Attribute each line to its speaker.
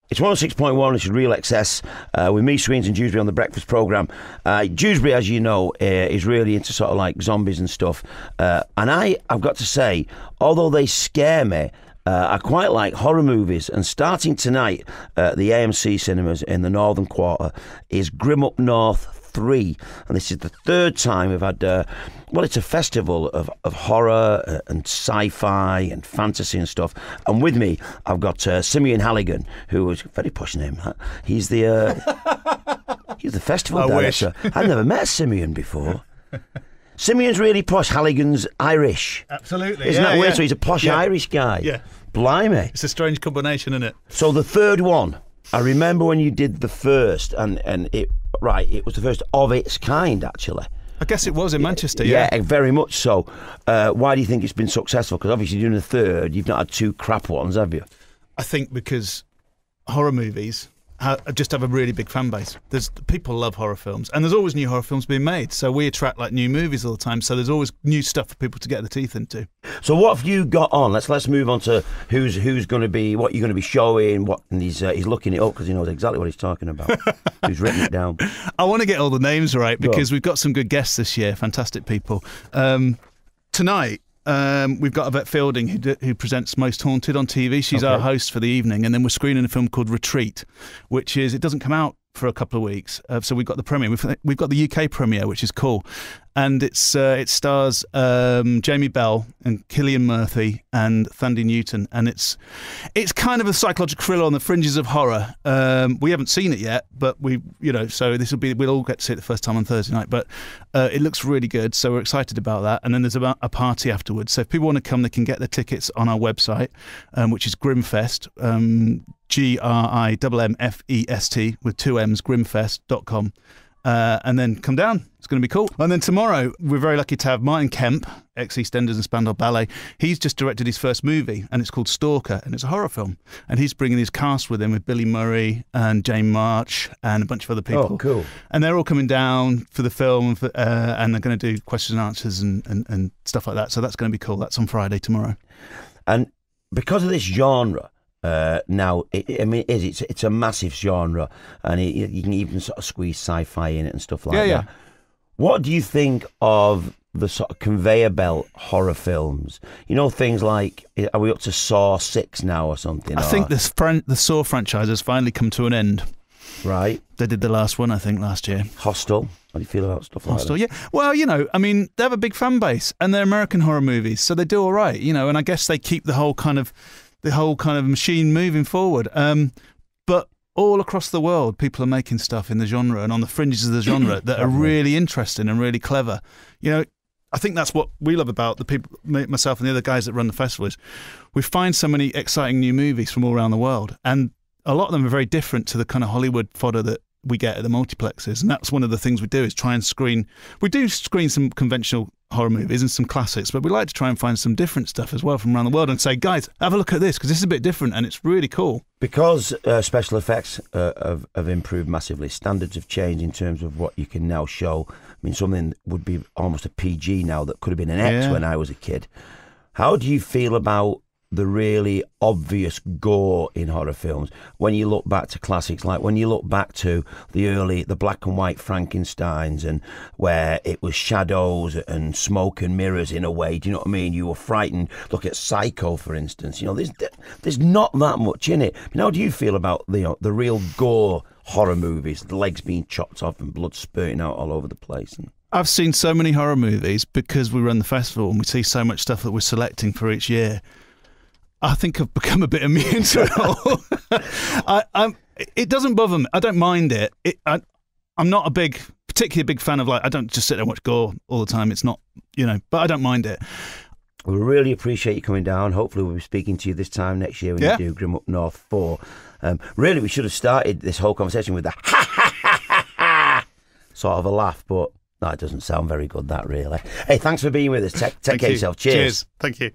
Speaker 1: It's 106.1, it's Real Excess, with me, Sweens, and Dewsbury on the breakfast programme. Dewsbury, as you know, is really into sort of like zombies and stuff. And I've got to say, although they scare me, I quite like horror movies. And starting tonight at the AMC cinemas in the Northern Quarter is Grimm Up North 3. And this is the third time we've had, well, it's a festival of horror and sci-fi and fantasy and stuff. And with me, I've got Simeon Halligan, who is a very posh name. He's the festival director. I've never met Simeon before. Simeon's really posh. Halligan's Irish.
Speaker 2: Absolutely.
Speaker 1: Isn't that weird? So he's a posh Irish guy.
Speaker 2: Yeah.
Speaker 1: Blimey.
Speaker 2: It's a strange combination, isn't it?
Speaker 1: So the third one, I remember when you did the first, and it was the first of its kind, actually.
Speaker 2: I guess it was in Manchester,
Speaker 1: yeah. Yeah, very much so. Why do you think it's been successful? Because obviously doing the third, you've not had two crap ones, have you?
Speaker 2: I think because horror movies just have a really big fan base. People love horror films, and there's always new horror films being made. So we attract like new movies all the time. So there's always new stuff for people to get their teeth into.
Speaker 1: So what have you got on? Let's move on to who's going to be, what you're going to be showing. What, and he's looking it up because he knows exactly what he's talking about. Who's written it down? I
Speaker 2: want to get all the names right because we've got some good guests this year. Fantastic people. Tonight. We've got Yvette Fielding who presents Most Haunted on TV. She's our host for the evening, and then we're screening a film called Retreat, which is, it doesn't come out for a couple of weeks, so we've got the premiere. We've got the UK premiere, which is cool, and it stars Jamie Bell and Cillian Murphy and Thandie Newton, and it's kind of a psychological thriller on the fringes of horror. We haven't seen it yet, but so we'll all get to see it the first time on Thursday night. But it looks really good, so we're excited about that. And then there's a party afterwards. So if people want to come, they can get their tickets on our website, which is Grimmfest. GRIMMFEST with 2 M's, grimmfest.com. And then come down. It's going to be cool. And then tomorrow, we're very lucky to have Martin Kemp, ex-EastEnders and Spandau Ballet. He's just directed his first movie, and it's called Stalker, and it's a horror film. And he's bringing his cast with him, with Billy Murray and Jane March and a bunch of other people.
Speaker 1: Oh, cool.
Speaker 2: And they're all coming down for the film, and they're going to do questions and answers and stuff like that. So that's going to be cool. That's on Friday, tomorrow. And
Speaker 1: because of this genre, now, it's a massive genre, and you can even sort of squeeze sci-fi in it and stuff like that. Yeah. What do you think of the sort of conveyor belt horror films? You know, things like, are we up to Saw 6 now or something?
Speaker 2: I think the Saw franchise has finally come to an end.
Speaker 1: Right.
Speaker 2: They did the last one, I think, last year.
Speaker 1: Hostel. How do you feel about stuff like that?
Speaker 2: Hostel, yeah. Well, they have a big fan base, and they're American horror movies, so they do all right, and I guess they keep the whole kind of machine moving forward. But all across the world, people are making stuff in the genre and on the fringes of the genre that are really interesting and really clever. I think that's what we love about the people, myself and the other guys that run the festival, is we find so many exciting new movies from all around the world. And a lot of them are very different to the kind of Hollywood fodder that we get at the multiplexes. And that's one of the things we do, is try and screen. We do screen some conventional horror movies and some classics, but we like to try and find some different stuff as well from around the world and say, guys, have a look at this, because this is a bit different and it's really cool. Because
Speaker 1: special effects have improved massively, standards have changed in terms of what you can now show. I mean, something would be almost a PG now that could have been an X when I was a kid. How do you feel about the really obvious gore in horror films when you look back to classics, like when you look back to the black and white Frankensteins, and where it was shadows and smoke and mirrors in a way? Do you know what I mean? You were frightened. Look at Psycho, for instance. There's not that much in it. How do you feel about the real gore horror movies, the legs being chopped off and blood spurting out all over the place?
Speaker 2: I've seen so many horror movies because we run the festival and we see so much stuff that we're selecting for each year. I think I've become a bit immune to it all. It doesn't bother me. I don't mind it. I'm not particularly big fan of, I don't just sit there and watch gore all the time. It's not, but I don't mind it.
Speaker 1: We really appreciate you coming down. Hopefully we'll be speaking to you this time next year when you do Grimm Up North 4. Really, we should have started this whole conversation with the ha sort of a laugh, but no, it doesn't sound very good, that really. Hey, thanks for being with us. Take care of yourself. Cheers.
Speaker 2: Thank you.